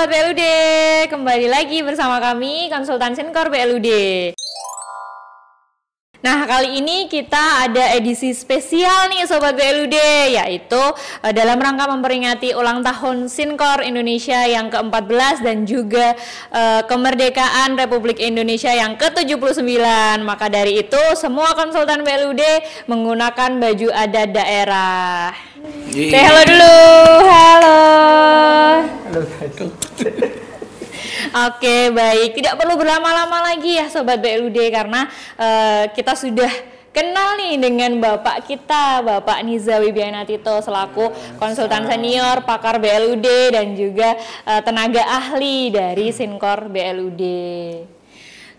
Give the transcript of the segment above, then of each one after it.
Sobat BLUD, kembali lagi bersama kami Konsultan Sinkor BLUD. Nah, kali ini kita ada edisi spesial nih Sobat BLUD, yaitu dalam rangka memperingati ulang tahun Sinkor Indonesia yang ke-14 dan juga kemerdekaan Republik Indonesia yang ke-79. Maka dari itu semua konsultan BLUD menggunakan baju adat daerah. Say halo dulu. Halo. Oke, baik. Tidak perlu berlama-lama lagi ya Sobat BLUD, karena kita sudah kenal nih dengan Bapak kita, Bapak Niza Wibianatito selaku konsultan senior, pakar BLUD dan juga tenaga ahli dari Sinkor BLUD.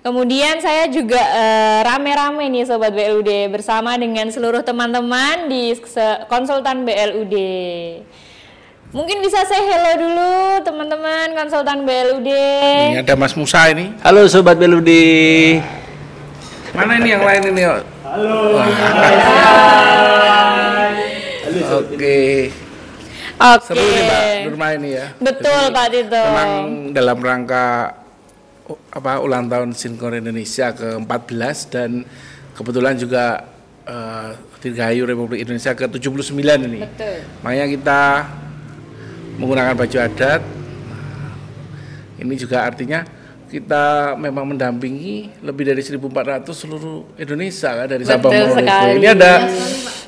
Kemudian saya juga rame-rame nih Sobat BLUD bersama dengan seluruh teman-teman di konsultan BLUD. Mungkin bisa saya hello dulu teman-teman konsultan BLUD. Ini ada Mas Musa ini. Halo Sobat BLUD. Mana ini yang lain ini? Halo. Oke. Seru nih Mbak Nurma ini ya. Betul. Jadi, Pak Tito. Memang dalam rangka ulang tahun Sinkor Indonesia ke-14 dan kebetulan juga Dirgahayu Republik Indonesia ke-79 ini. Betul. Makanya kita menggunakan baju adat. Ini juga artinya kita memang mendampingi lebih dari 1.400 seluruh Indonesia kan, dari Sabang Merauke. Ini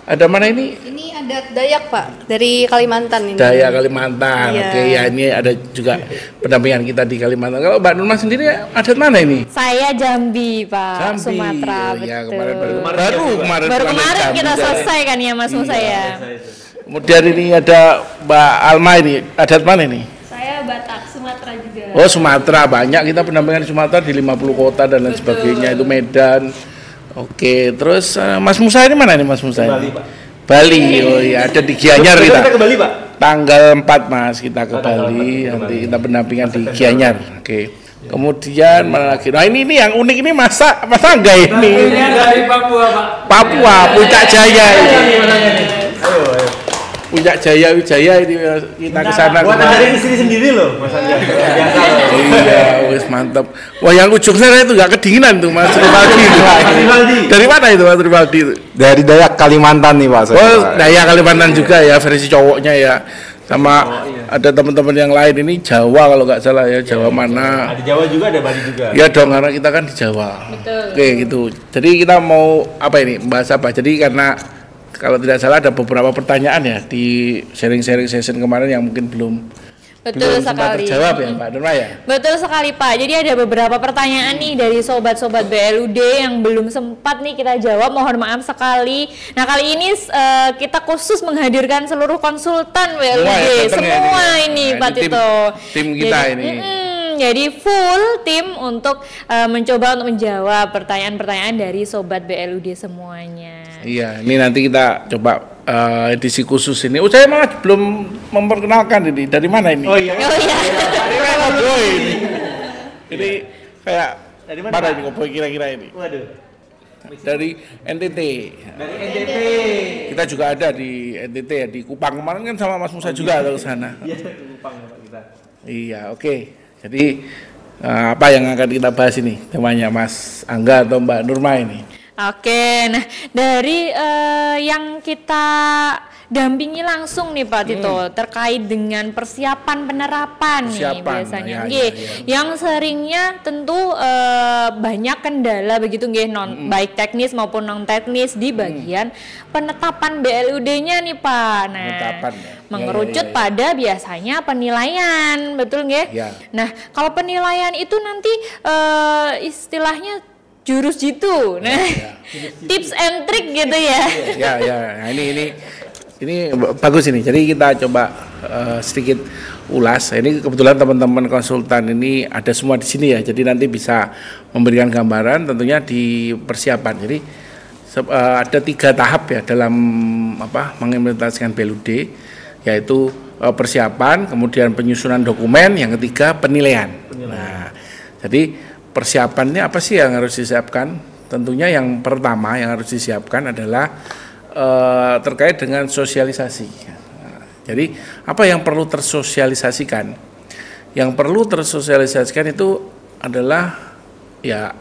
ada mana ini? Ini adat Dayak Pak, dari Kalimantan ini. Dayak Kalimantan. Iya. Oke, ya ini ada juga pendampingan kita di Kalimantan. Kalau Mbak Nurma sendiri adat mana ini? Saya Jambi Pak, Jambi. Sumatera. Ya, betul. baru kemarin kita selesai kan ya Mas Musa ya. Kemudian ini ada Mbak Alma ini, adat mana ini? Saya Batak, Sumatera juga. Oh Sumatera, banyak kita pendampingan di Sumatera di 50 kota dan lain sebagainya, itu Medan. Oke, terus Mas Musa ini mana nih Mas Musa? Bali Pak. Bali, oh ya ada di Gianyar kita. Kita ke Bali Pak? Tanggal 4 Mas kita ke Bali, nanti kita pendampingan di Gianyar. Oke. Kemudian mana lagi? Nah ini yang unik ini Mas Angga ini. Dari Papua Pak. Papua, Puncak Jaya ini. Ayo. Puncak Jaya Wijaya ini kita ke sana. Buatan dari istri sendiri loh, Mas Angga. Biasa loh. Iya, wis mantap. Wah, yang ujung sana itu nggak kedinginan tuh Mas Rivaldi itu. Dari mana itu Mas Rivaldi itu? Dari Dayak Kalimantan nih Pak. Oh, Dayak Kalimantan juga ya, versi cowoknya ya. Sama ada teman-teman yang lain ini Jawa kalau nggak salah ya, Jawa mana? Ada Jawa juga, ada Bali juga. Ya dong, karena kita kan di Jawa. Betul. Oke gitu. Jadi kita mau apa ini? Bahas apa? Jadi karena kalau tidak salah ada beberapa pertanyaan ya di sharing-sharing session kemarin yang mungkin belum sempat sekali. terjawab ya Pak Nurma ya. Betul sekali Pak. Jadi ada beberapa pertanyaan nih dari sobat-sobat BLUD yang belum sempat nih kita jawab. Mohon maaf sekali. Nah kali ini kita khusus menghadirkan seluruh konsultan BLUD semua ini Pak Tito. Tim kita jadi, ini. Jadi full tim untuk mencoba untuk menjawab pertanyaan-pertanyaan dari sobat BLUD semuanya. Iya, ini nanti kita coba edisi khusus ini. Oh, saya malah belum memperkenalkan ini. Dari mana ini? Oh iya. Ini kayak Dari mana mana? ini Koboy kira-kira ini? Waduh. Dari NTT. Dari NTT. Kita juga ada di NTT ya, di Kupang. Kemarin kan sama Mas Musa juga ada ke sana. Iya, Kupang Pak kita. Iya, oke. Jadi apa yang akan kita bahas ini? Temanya Mas Angga atau Mbak Nurma ini? Oke, nah dari yang kita dampingi langsung nih Pak Tito terkait dengan persiapan penerapan nih biasanya, yang seringnya tentu banyak kendala begitu nggih, baik teknis maupun non teknis di bagian penetapan BLUD-nya nih Pak. Nah, mengerucut pada biasanya penilaian, betul nggih? Ya. Nah, kalau penilaian itu nanti istilahnya jurus jitu, nah tips and trick gitu ya. Nah, ini bagus ini. Jadi kita coba sedikit ulas. Ini kebetulan teman-teman konsultan ini ada semua di sini ya. Jadi nanti bisa memberikan gambaran tentunya di persiapan. Jadi ada 3 tahap ya dalam mengimplementasikan BLUD, yaitu persiapan, kemudian penyusunan dokumen, yang ketiga penilaian. Nah, jadi persiapannya apa sih yang harus disiapkan? Tentunya yang pertama yang harus disiapkan adalah terkait dengan sosialisasi. Jadi apa yang perlu tersosialisasikan? yang perlu tersosialisasikan itu adalah ya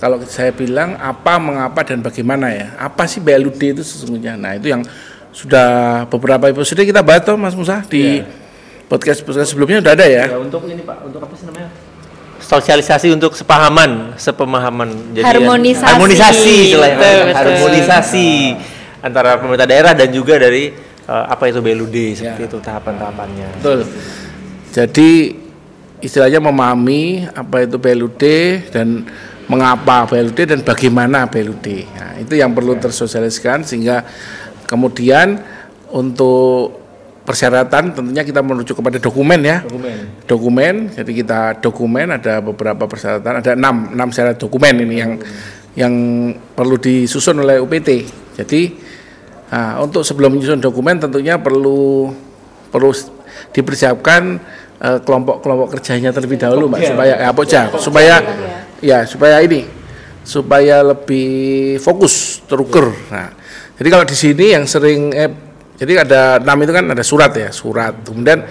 kalau saya bilang apa, mengapa, dan bagaimana ya. Apa sih BLUD itu sesungguhnya? Nah itu yang sudah beberapa episode kita bahas toh Mas Musa di podcast sebelumnya udah ada ya. Ya untuk ini Pak, untuk apa sih namanya? Sosialisasi untuk sepemahaman. Jadi Harmonisasi. istilahnya. Betul. Harmonisasi antara pemerintah daerah dan juga dari apa itu BLUD seperti itu tahapan-tahapannya. Betul. Jadi istilahnya memahami apa itu BLUD dan mengapa BLUD dan bagaimana BLUD. Nah, itu yang perlu tersosialisasikan sehingga kemudian untuk persyaratan tentunya kita merujuk kepada dokumen ya. Dokumen. Jadi kita dokumen ada beberapa persyaratan, ada 6 syarat dokumen ini yang perlu disusun oleh UPT. Jadi untuk sebelum menyusun dokumen tentunya perlu dipersiapkan kelompok-kelompok kerjanya terlebih dahulu Mbak supaya lebih fokus terukur. Nah, jadi kalau di sini yang sering jadi ada 6 itu kan ada surat. Kemudian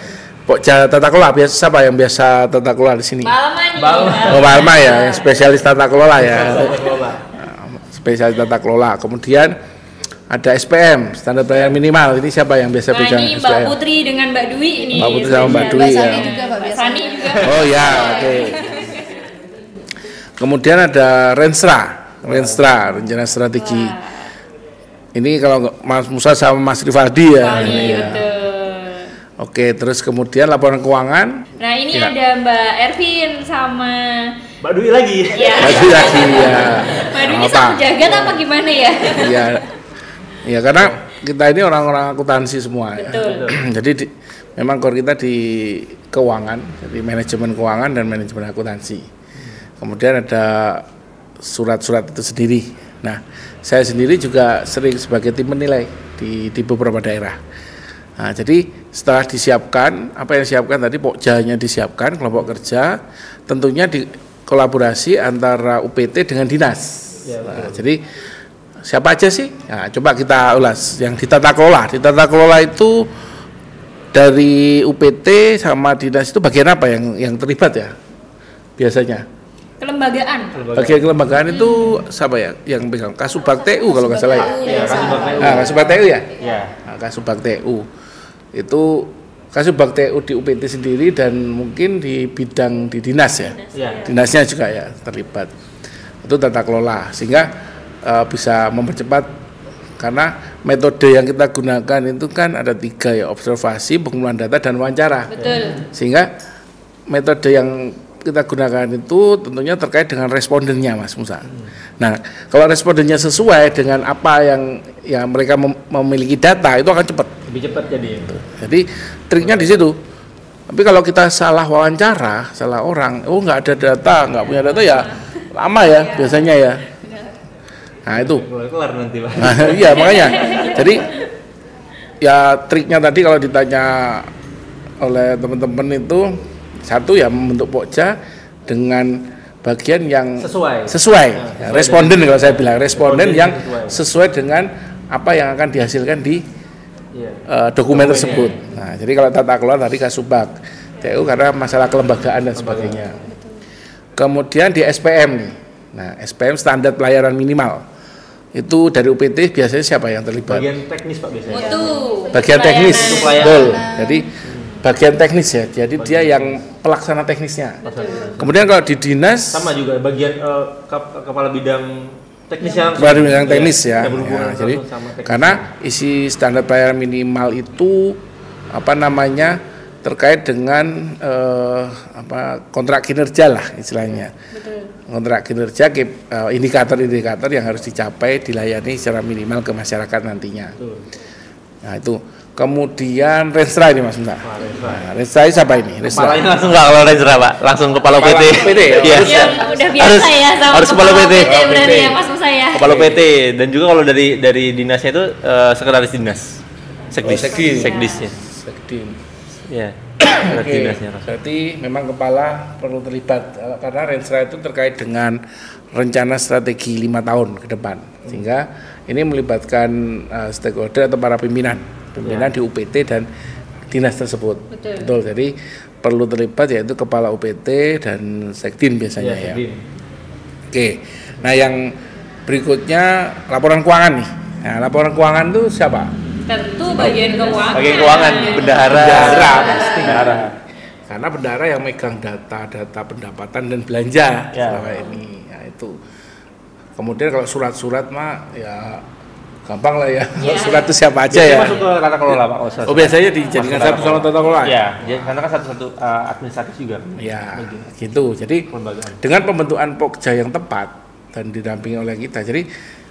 Pokja tata kelola siapa yang biasa tata kelola di sini? Mbak Alma ya, yang spesialis tata kelola ya. Spesialis tata kelola. Kemudian ada SPM, standar pelayanan minimal. Ini siapa yang biasa pegang ini SPM? Mbak Putri dengan Mbak Dwi ini. Mbak Putri sama Mbak Dwi ya. Mbak Sani juga. Oh ya, oke. Kemudian ada Renstra, rencana strategi. Ini kalau Mas Musa sama Mas Rivaldi ya. Ini ya. Betul. Oke, terus kemudian laporan keuangan. Nah ini ada Mbak Ervin sama Mbak Dwi lagi. ya. Lagi ya. Mbak Dwi ini sama jagat apa gimana ya? Iya. Ya karena kita ini orang-orang akuntansi semua ya. Jadi memang core kita di keuangan, jadi manajemen keuangan dan manajemen akuntansi. Kemudian ada surat-surat itu sendiri. Nah, saya sendiri juga sering sebagai tim menilai di beberapa daerah. Nah, jadi setelah disiapkan, apa yang disiapkan tadi pokjanya disiapkan, kelompok kerja, tentunya di kolaborasi antara UPT dengan dinas. Nah, jadi siapa aja sih? Nah, coba kita ulas yang di tata kelola. Di tata kelola itu dari UPT sama dinas itu bagian apa yang terlibat ya? Biasanya. Kelembagaan. Bagian kelembagaan itu siapa ya? Yang pegang Kasubag TU kalau nggak salah ya. Kasubag TU ya? Iya. Nah, Kasubag TU. Itu Kasubag TU di UPT sendiri dan mungkin di bidang di dinas ya. Dinasnya juga ya terlibat. Itu tata kelola sehingga bisa mempercepat karena metode yang kita gunakan itu kan ada 3 ya, observasi, pengumpulan data dan wawancara. Betul. Sehingga metode yang kita gunakan itu tentunya terkait dengan respondennya Mas Musa. Nah, kalau respondennya sesuai dengan apa yang mereka memiliki data itu akan cepat. Lebih cepat jadi. Jadi triknya di situ. Tapi kalau kita salah wawancara, salah orang, nggak ada data, nggak punya data ya lama ya biasanya ya. Nah itu. Kelar nanti Pak. Nah, iya makanya. Jadi ya triknya tadi kalau ditanya oleh teman-teman itu satu ya membentuk pokja dengan bagian yang sesuai. Ya, responden kalau saya bilang responden yang sesuai dengan apa yang akan dihasilkan di dokumen tersebut. Nah, jadi kalau tata kelola tadi Kasubag TU karena masalah kelembagaan dan sebagainya. Kemudian di SPM nih. Nah, SPM standar pelayanan minimal. Itu dari UPT biasanya siapa yang terlibat? Bagian teknis Pak biasanya. Bagian teknis. Betul. Jadi bagian teknis ya. Jadi dia yang pelaksana teknisnya. Kemudian kalau di dinas sama juga bagian kepala bidang teknisnya. Kepala bidang teknis ya. Jadi karena isi standar pelayanan minimal itu terkait dengan kontrak kinerja lah istilahnya. Betul. Kontrak kinerja indikator-indikator yang harus dicapai dilayani secara minimal ke masyarakat nantinya. Betul. Nah itu kemudian Renstra ini Mas Musa. Nah, Renstra siapa ini? Kepalanya langsung nggak kalau Renstra Pak, langsung kepala PT. Iya. Udah biasa ya sama harus kepala PT. Berarti ya Mas Musa ya. Kepala PT dan juga kalau dari dinasnya itu sekretaris dinas. Sekdis ya. Ya. Oke, berarti memang kepala perlu terlibat karena Renstra itu terkait dengan rencana strategi 5 tahun ke depan sehingga ini melibatkan stakeholder atau para pimpinan di UPT dan dinas tersebut. Betul. Jadi perlu terlibat yaitu kepala UPT dan sekdin biasanya ya. Oke. Nah, yang berikutnya laporan keuangan nih. Nah, laporan keuangan itu siapa? Tentu bagian keuangan. Bagian keuangan, bendahara. Pasti. Karena bendahara yang megang data pendapatan dan belanja selama ini. Ya itu. Kemudian kalau surat-surat mah ya gampang lah ya. Surat itu siapa aja ya. Masuk ke tata kelola Pak. Oh, biasanya dijadikan satu sama tata kelola. Ya, karena kan satu-satu administratif juga. Ya, gitu. Jadi dengan pembentukan Pokja yang tepat dan didampingi oleh kita. Jadi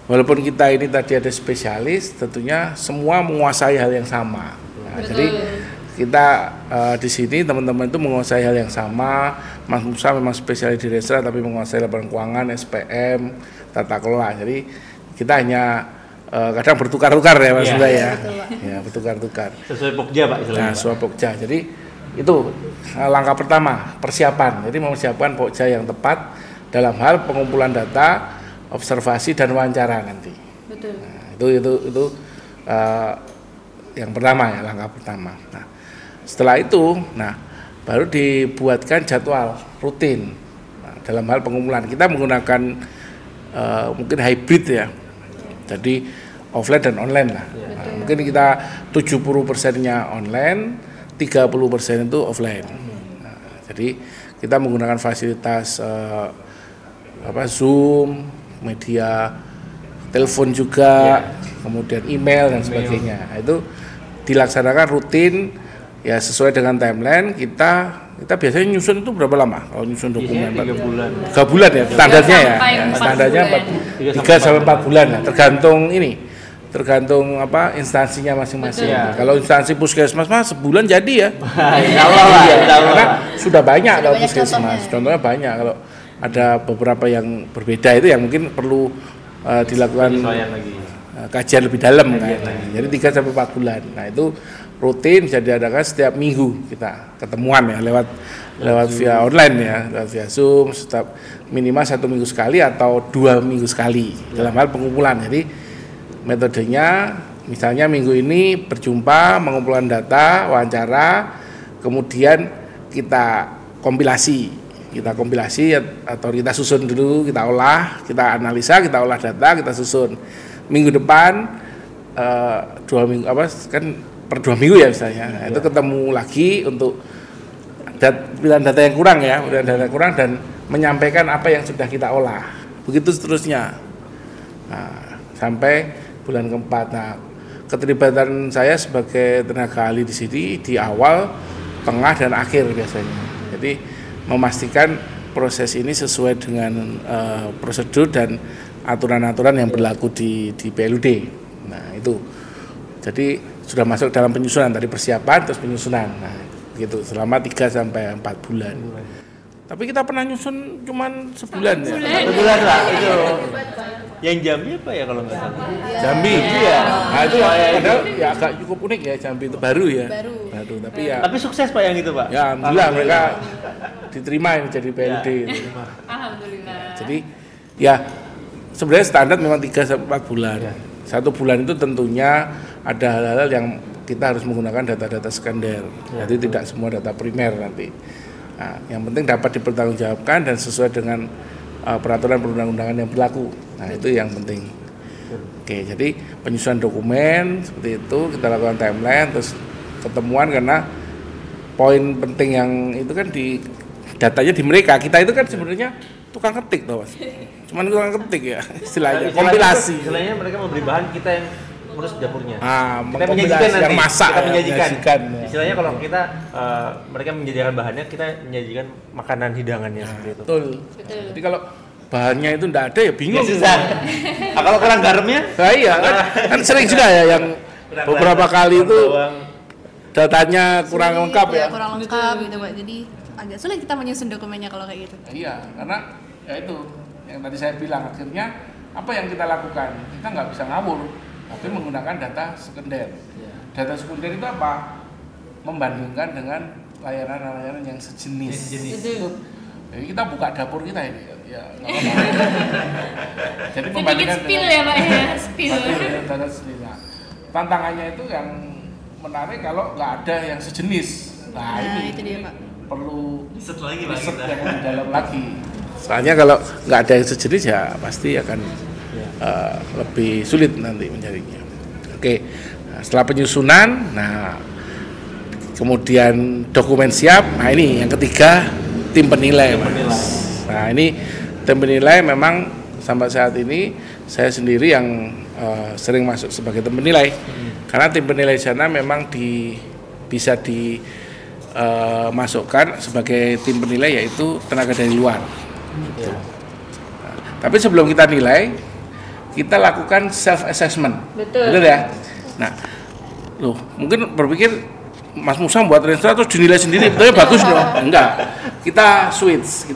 walaupun kita ini tadi ada spesialis, tentunya semua menguasai hal yang sama. Nah, jadi kita di sini teman-teman itu menguasai hal yang sama. Mas Musa memang spesialis di restoran tapi menguasai laporan keuangan, SPM, tata kelola. Jadi kita hanya kadang bertukar-tukar ya Mas Musa ya. Ya, bertukar-tukar. Sesuai Pokja Pak istilahnya. Nah, sesuai Pokja. Jadi itu langkah pertama, persiapan. Jadi mempersiapkan Pokja yang tepat dalam hal pengumpulan data, observasi dan wawancara nanti. Betul. Nah, itu yang pertama ya, langkah pertama. Nah, setelah itu, baru dibuatkan jadwal rutin. Nah, dalam hal pengumpulan kita menggunakan mungkin hybrid ya. Jadi offline dan online lah. Nah, mungkin kita 70%-nya online, 30% itu offline. Nah, jadi kita menggunakan fasilitas Zoom, media telepon juga, kemudian email dan sebagainya. Nah, itu dilaksanakan rutin ya sesuai dengan timeline. Kita biasanya nyusun itu berapa lama? Kalau nyusun dokumen 3 bulan. 3 bulan ya, standarnya ya. Standarnya 3 sampai 4 bulan ya, tergantung instansinya masing-masing. Kalau instansi puskesmas mah sebulan jadi ya. Karena sudah banyak kalau puskesmas. Contohnya banyak. Kalau ada beberapa yang berbeda itu yang mungkin perlu dilakukan kajian lebih dalam kan. Jadi 3 sampai 4 bulan. Nah, itu rutin bisa diadakan setiap minggu kita ketemuan ya lewat via online ya, lewat via Zoom, setiap minimal 1 minggu sekali atau 2 minggu sekali dalam hal pengumpulan. Jadi metodenya misalnya minggu ini berjumpa mengumpulkan data, wawancara, kemudian kita kompilasi atau kita susun dulu, kita olah, kita analisa, kita olah data, kita susun. Minggu depan 2 minggu kan per 2 minggu ya misalnya. Nah, itu ketemu lagi untuk pilihan data yang kurang ya, pilihan data yang kurang dan menyampaikan apa yang sudah kita olah. Begitu seterusnya. Nah, sampai bulan keempat. Nah, keterlibatan saya sebagai tenaga ahli di sini di awal, tengah dan akhir biasanya. Jadi memastikan proses ini sesuai dengan prosedur dan aturan-aturan yang berlaku di PLUD. Nah, itu. Jadi sudah masuk dalam penyusunan, tadi persiapan terus penyusunan. Nah, gitu selama 3 sampai 4 bulan. Tapi kita pernah nyusun cuman sebulan ya. Sebulan lah itu. Yang Jambi apa ya kalau nggak salah? Jambi. Iya. Nah, itu padahal ya agak cukup unik ya, Jambi itu baru ya. Baru tapi ya. Tapi sukses Pak yang itu Pak. Ya alhamdulillah mereka diterima ini jadi PLD. Alhamdulillah. Jadi ya sebenarnya standar memang 3 sampai 4 bulan. 1 bulan itu tentunya ada hal-hal yang kita harus menggunakan data-data sekunder. Jadi tidak semua data primer nanti. Nah, yang penting dapat dipertanggungjawabkan dan sesuai dengan peraturan perundang-undangan yang berlaku. Nah, itu yang penting. Oke, jadi penyusunan dokumen seperti itu kita lakukan timeline terus ketemuan karena poin penting yang itu kan di datanya di mereka. Kita itu kan sebenarnya tukang ketik toh, Mas. Cuman tukang ketik ya istilahnya, kompilasi. Istilahnya mereka memberi bahan, kita yang ngurus dapurnya. Kita menyajikan nanti. Yang masak, kita menyajikan. Ya. Istilahnya kalau kita mereka menyediakan bahannya, kita menyajikan makanan hidangannya seperti itu. Betul. Jadi kalau bahannya itu enggak ada ya bingung. Susah. Nah, kalau kurang garamnya? Nah, iya kan sering juga ya yang beberapa kali itu datanya kurang lengkap ya. Kurang lengkap gitu Pak. Jadi agak sulit kita menyusun dokumennya kalau kayak gitu. Iya, karena ya itu yang tadi saya bilang akhirnya apa yang kita lakukan? Kita nggak bisa ngawur, tapi menggunakan data sekunder. Data sekunder itu apa? Membandingkan dengan layanan-layanan yang sejenis. Jadi kita buka dapur kita ini, ya nggak apa-apa. Jadi membandingkan spill ya Pak ya, spill. Data sejenis. Nah, tantangannya itu yang menarik kalau nggak ada yang sejenis. Nah ini itu dia Pak. perlu Riset lagi lah riset kita. yang lebih dalam lagi. Soalnya kalau nggak ada yang sejenis ya pasti akan lebih sulit nanti mencarinya. Oke, nah, setelah penyusunan, nah kemudian dokumen siap. Nah ini yang ketiga, tim penilai, Mas. Nah ini tim penilai memang sampai saat ini saya sendiri yang sering masuk sebagai tim penilai, karena tim penilai sana memang bisa dimasukkan sebagai tim penilai yaitu tenaga dari luar. Gitu. Nah, tapi sebelum kita nilai, kita lakukan self assessment. Betul ya. Nah, loh mungkin berpikir Mas Musa buat Renstra terus dinilai sendiri, betulnya bagus loh. Enggak. Kita switch,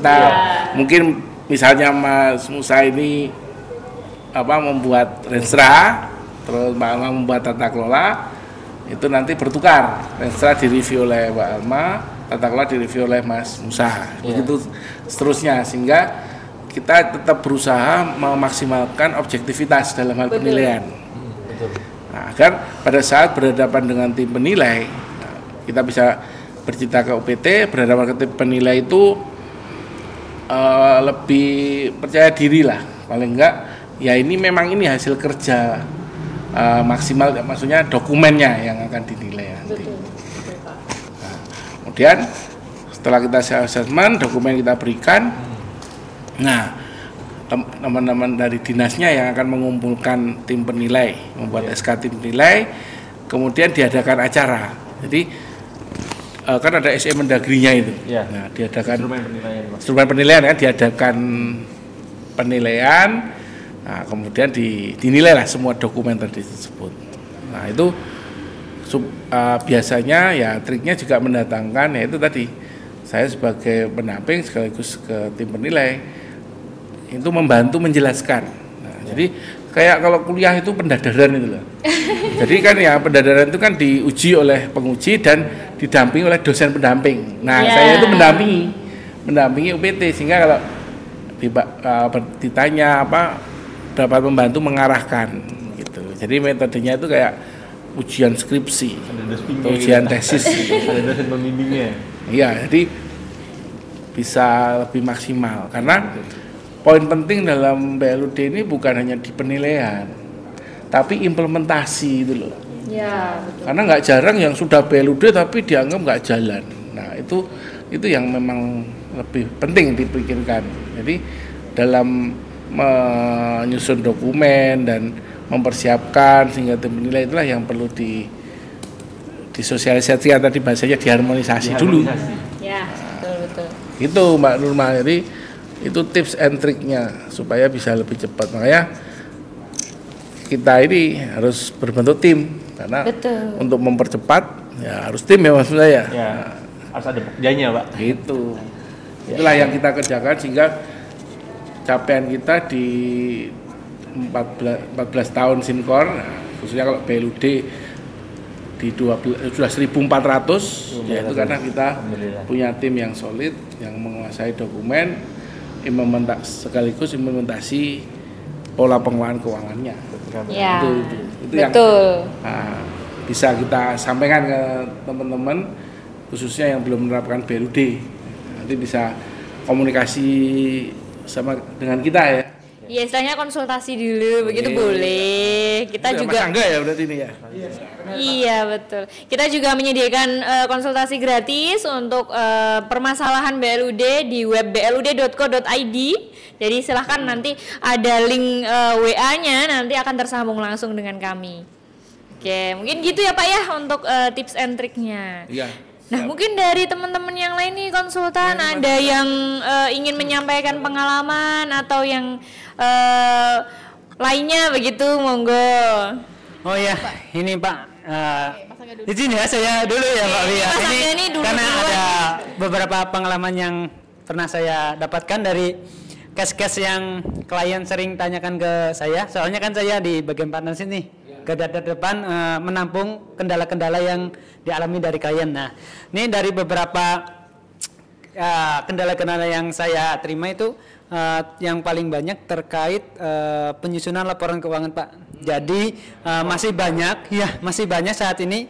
mungkin misalnya Mas Musa ini membuat Renstra, terus Mbak Alma membuat tata kelola, itu nanti bertukar. Renstra direview oleh Mbak Alma, tata kelola direview oleh Mas Musa. Begitu seterusnya, sehingga kita tetap berusaha memaksimalkan objektivitas dalam hal penilaian. Nah, agar pada saat berhadapan dengan tim penilai, kita bisa bercerita ke UPT, berhadapan ke tim penilai itu lebih percaya diri lah, paling enggak ya ini memang ini hasil kerja maksimal, maksudnya dokumennya yang akan dinilai nanti. Nah, kemudian setelah kita assessment, dokumen kita berikan, nah teman-teman dari dinasnya yang akan mengumpulkan tim penilai, membuat SK tim penilai, kemudian diadakan acara. Jadi kan ada SE Mendagrinya itu, nah diadakan instrumen penilaian kan, diadakan penilaian, nah kemudian dinilai lah semua dokumen tadi tersebut. Nah itu biasanya ya triknya juga mendatangkan, yaitu tadi saya sebagai pendamping sekaligus ke tim penilai itu membantu menjelaskan. Nah, jadi kayak kalau kuliah itu pendadaran itu loh. Jadi kan ya pendadaran itu kan diuji oleh penguji dan didampingi oleh dosen pendamping. Nah saya itu mendampingi UPT, sehingga kalau ditanya dapat membantu mengarahkan gitu. Jadi metodenya itu kayak ujian skripsi, ujian tesis. Ada dosen pembimbingnya. Iya, jadi bisa lebih maksimal karena poin penting dalam BLUD ini bukan hanya di penilaian, tapi implementasi itu loh. Ya, betul. Karena nggak jarang yang sudah BLUD tapi dianggap nggak jalan. Nah itu yang memang lebih penting dipikirkan. Jadi dalam menyusun dokumen dan mempersiapkan sehingga tim penilai itulah yang perlu disosialisasikan, tadi bahasanya diharmonisasi dulu. Ya, betul. Itu Mbak Nurma, jadi itu tips and triknya supaya bisa lebih cepat. Makanya kita ini harus berbentuk tim karena untuk mempercepat ya harus tim ya maksud saya. Ya, harus ada pekerjanya Pak. Gitu. Itulah yang kita kerjakan sehingga capaian kita di 14 tahun Sinkor, nah, khususnya kalau BLUD di sudah 1.400, yaitu karena kita punya tim yang solid, yang menguasai dokumen, sekaligus implementasi pola pengelolaan keuangannya. Ya, itu yang bisa kita sampaikan ke teman-teman, khususnya yang belum menerapkan BLUD. Nanti bisa komunikasi sama dengan kita ya. Ya istilahnya konsultasi dulu, begitu boleh. Kita itu juga enggak ya berarti ini ya. Iya betul. Kita juga menyediakan konsultasi gratis untuk permasalahan BLUD di web blud.co.id. Jadi silahkan nanti ada link WA-nya, nanti akan tersambung langsung dengan kami. Oke, mungkin gitu ya Pak ya untuk tips and triknya. Iya. Nah mungkin dari teman-teman yang lain nih konsultan ada yang ingin menyampaikan pengalaman atau yang lainnya begitu, monggo. Oh ya, ini Pak. Izin ya saya dulu ya Pak Bia. Ini karena ada beberapa pengalaman yang pernah saya dapatkan dari case-case yang klien sering tanyakan ke saya. Soalnya kan saya di bagian partner sini, garda depan menampung kendala-kendala yang dialami dari klien. Nah, ini dari beberapa kendala-kendala yang saya terima itu yang paling banyak terkait penyusunan laporan keuangan Pak. Jadi masih banyak saat ini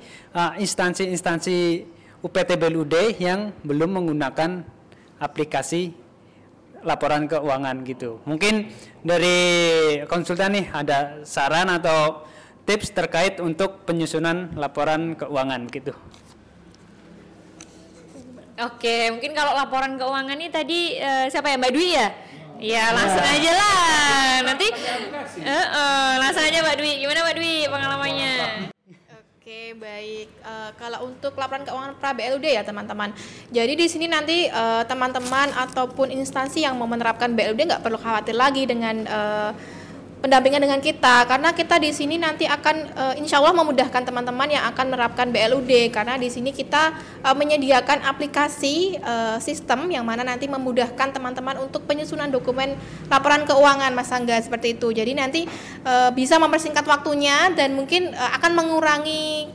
instansi-instansi UPT BLUD yang belum menggunakan aplikasi laporan keuangan gitu. Mungkin dari konsultan nih ada saran atau tips terkait untuk penyusunan laporan keuangan gitu. Oke, mungkin kalau laporan keuangan ini tadi siapa ya, Mbak Dwi ya? Ya langsung aja lah. Nanti langsung aja Mbak Dwi. Gimana Mbak Dwi pengalamannya? Oke, baik. Kalau untuk laporan keuangan pra BLUD ya teman-teman. Jadi di sini nanti teman-teman ataupun instansi yang mau menerapkan BLUD nggak perlu khawatir lagi dengan pendampingan dengan kita, karena kita di sini nanti akan insya Allah memudahkan teman-teman yang akan menerapkan BLUD, karena di sini kita menyediakan aplikasi sistem yang mana nanti memudahkan teman-teman untuk penyusunan dokumen laporan keuangan, Mas Angga, seperti itu. Jadi nanti bisa mempersingkat waktunya dan mungkin akan mengurangi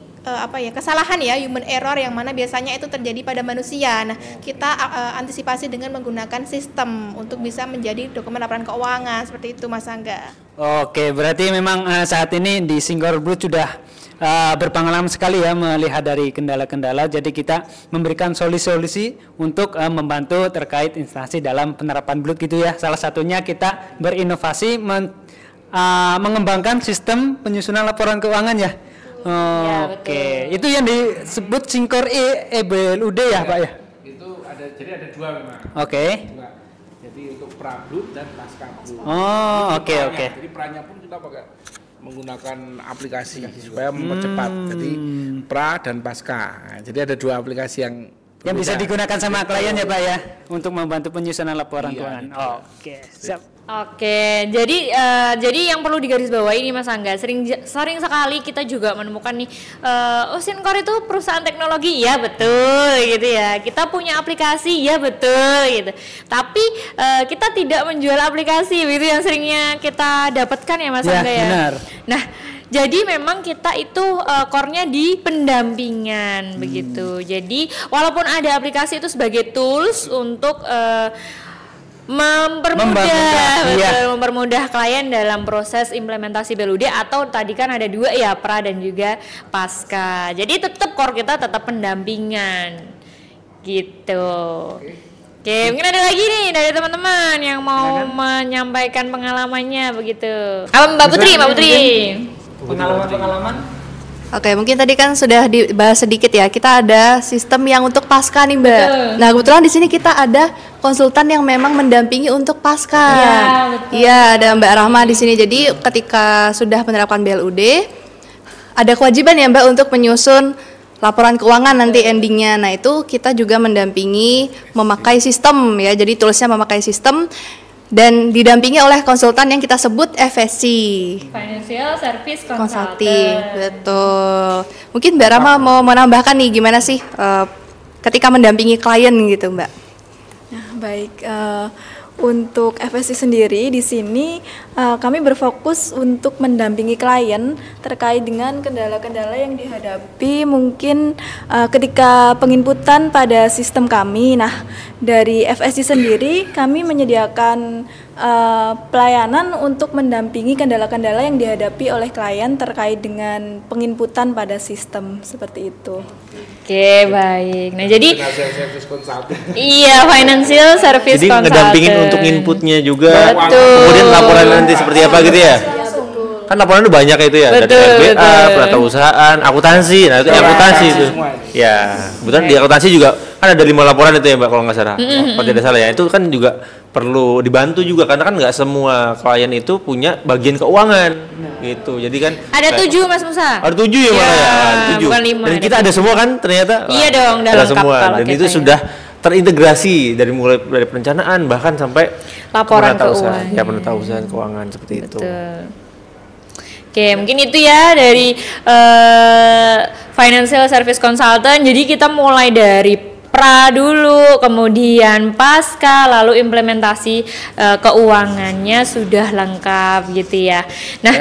kesalahan ya, human error yang mana biasanya itu terjadi pada manusia. Nah, kita antisipasi dengan menggunakan sistem untuk bisa menjadi dokumen laporan keuangan seperti itu, Mas Angga. Oke, berarti memang saat ini di Singgor Blood sudah berpengalaman sekali ya melihat dari kendala-kendala. Jadi kita memberikan solusi-solusi untuk membantu terkait instansi dalam penerapan Blood gitu ya. Salah satunya kita berinovasi mengembangkan sistem penyusunan laporan keuangan ya. Oke, itu yang disebut Singgor BLUD ya, Pak ya? Itu ada, jadi ada dua memang. Oke. Jadi untuk pra-Blood dan pasca-Blood. Oke. Jadi pra-nya pun kita pakai menggunakan aplikasi supaya mempercepat. Jadi pra dan pasca. Nah, jadi ada dua aplikasi yang bisa digunakan sama klien ya Pak ya untuk membantu penyusunan laporan keuangan. Oke, siap. Oke, jadi yang perlu digarisbawahi ini Mas Angga, sering sekali kita juga menemukan nih, Singgor itu perusahaan teknologi, ya betul gitu ya. Kita punya aplikasi, ya betul gitu. Tapi kita tidak menjual aplikasi, itu yang seringnya kita dapatkan ya Mas Angga ya. Benar. Nah, jadi memang kita itu core-nya di pendampingan begitu. Jadi walaupun ada aplikasi itu sebagai tools untuk mempermudah klien dalam proses implementasi BLUD, atau tadi kan ada dua ya, pra dan juga pasca. Jadi tetap core kita tetap pendampingan gitu. Oke, mungkin ada lagi nih dari teman-teman yang mau menyampaikan pengalamannya begitu. Apa Mbak Putri? Pengalaman. Oke, mungkin tadi kan sudah dibahas sedikit ya. Kita ada sistem yang untuk pasca nih, Mbak. Nah, kebetulan di sini kita ada konsultan yang memang mendampingi untuk pasca. Iya, ada Mbak Rahma di sini. Jadi ketika sudah menerapkan BLUD, ada kewajiban ya Mbak untuk menyusun laporan keuangan nanti endingnya. Nah, itu kita juga mendampingi memakai sistem ya. Jadi tulisnya memakai sistem dan didampingi oleh konsultan yang kita sebut FSC, Financial Service Consulting. Betul. Mungkin Mbak Rama mau menambahkan nih gimana sih ketika mendampingi klien gitu, Mbak? Nah, baik. Untuk FSC sendiri di sini kami berfokus untuk mendampingi klien terkait dengan kendala-kendala yang dihadapi mungkin ketika penginputan pada sistem kami. Nah, dari FSC sendiri kami menyediakan pelayanan untuk mendampingi kendala-kendala yang dihadapi oleh klien terkait dengan penginputan pada sistem seperti itu. Oke, baik. Nah, jadi Financial Service Consulting. Iya, Financial Service Jadi Consulting. ngedampingin untuk inputnya juga. Betul. Kemudian laporan nanti seperti apa gitu ya? Kan laporan itu banyak itu ya, Betul, dari RBA, betul. peratausahaan, akuntansi. Nah, itu akuntansi itu. Ya, kebetulan di akuntansi juga kan ada 5 laporan itu ya Mbak kalau nggak salah. Kalau tidak salah ya, itu kan juga perlu dibantu juga karena kan nggak semua klien itu punya bagian keuangan gitu. Jadi kan Ada 7 Mas Musa. ada 7 ya malah ya. 7. bukan 5, Dan ada kita ada semua kan ternyata. Iya dong, udah ada lengkap semua. kalau Dan kita itu ya. sudah terintegrasi dari mulai dari perencanaan bahkan sampai Laporan penatausahaan. keuangan. Ya, penatausahaan keuangan seperti itu. Betul. Oke, mungkin itu ya dari Financial Service Consultant. Jadi kita mulai dari pra dulu, kemudian pasca, lalu implementasi keuangannya sudah lengkap gitu ya. Nah,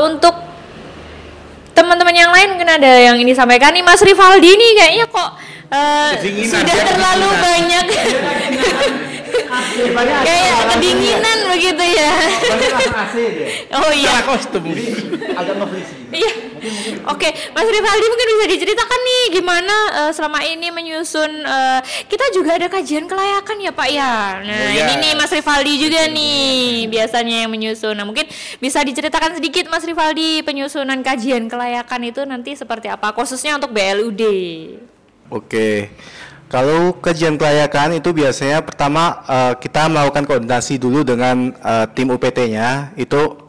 untuk teman-teman yang lain mungkin ada yang ini sampaikan nih, Mas Rivaldi nih kayaknya kok sudah terlalu banyak Kayak kedinginan begitu ya. Oh iya. Kostum. Agak nge-freeze. Iya. Oke, Mas Rivaldi mungkin bisa diceritakan nih gimana selama ini menyusun kita juga ada kajian kelayakan ya Pak ya. Nah, ini nih Mas Rivaldi juga nih biasanya yang menyusun. Nah, mungkin bisa diceritakan sedikit Mas Rivaldi penyusunan kajian kelayakan itu nanti seperti apa khususnya untuk BLUD. Oke. Kalau kajian kelayakan itu biasanya pertama kita melakukan koordinasi dulu dengan tim UPT-nya. Itu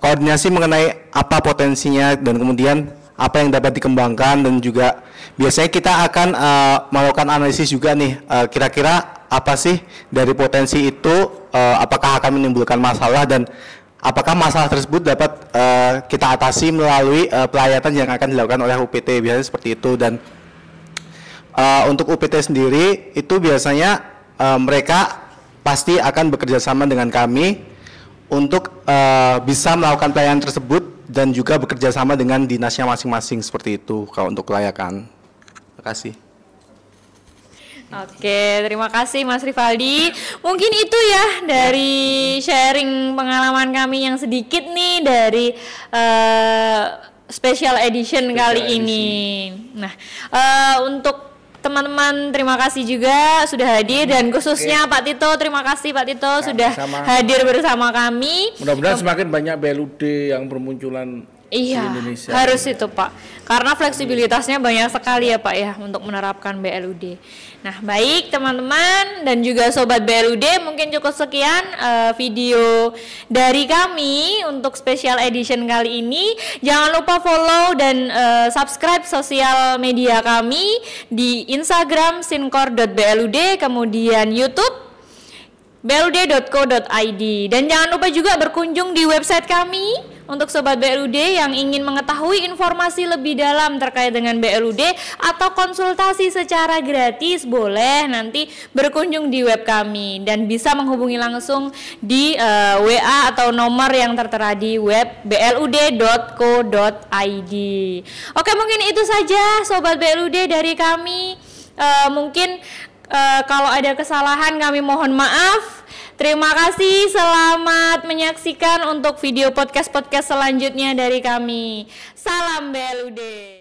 koordinasi mengenai apa potensinya dan kemudian apa yang dapat dikembangkan, dan juga biasanya kita akan melakukan analisis juga nih kira-kira apa sih dari potensi itu, apakah akan menimbulkan masalah dan apakah masalah tersebut dapat kita atasi melalui pelayatan yang akan dilakukan oleh UPT, biasanya seperti itu. Dan untuk UPT sendiri itu biasanya mereka pasti akan bekerja sama dengan kami untuk bisa melakukan pelayanan tersebut dan juga bekerja sama dengan dinasnya masing-masing, seperti itu kalau untuk kelayakan. Terima kasih. Oke, terima kasih Mas Rivaldi. Mungkin itu ya dari sharing pengalaman kami yang sedikit nih dari special edition kali ini. Nah, untuk teman-teman terima kasih juga sudah hadir, dan khususnya Pak Tito, terima kasih Pak Tito sudah hadir bersama kami. Mudah-mudahan semakin banyak BLUD yang bermunculan di Indonesia. Harus itu Pak, karena fleksibilitasnya banyak sekali ya Pak ya untuk menerapkan BLUD. Nah baik teman-teman dan juga sobat BLUD, mungkin cukup sekian video dari kami untuk special edition kali ini. Jangan lupa follow dan subscribe sosial media kami di Instagram sinkor.blud, kemudian YouTube blud.co.id, dan jangan lupa juga berkunjung di website kami untuk sobat BLUD yang ingin mengetahui informasi lebih dalam terkait dengan BLUD atau konsultasi secara gratis, boleh nanti berkunjung di web kami dan bisa menghubungi langsung di WA atau nomor yang tertera di web blud.co.id. Oke, mungkin itu saja sobat BLUD dari kami. Mungkin kalau ada kesalahan kami mohon maaf. Terima kasih, selamat menyaksikan untuk video podcast-podcast selanjutnya dari kami. Salam BLUD.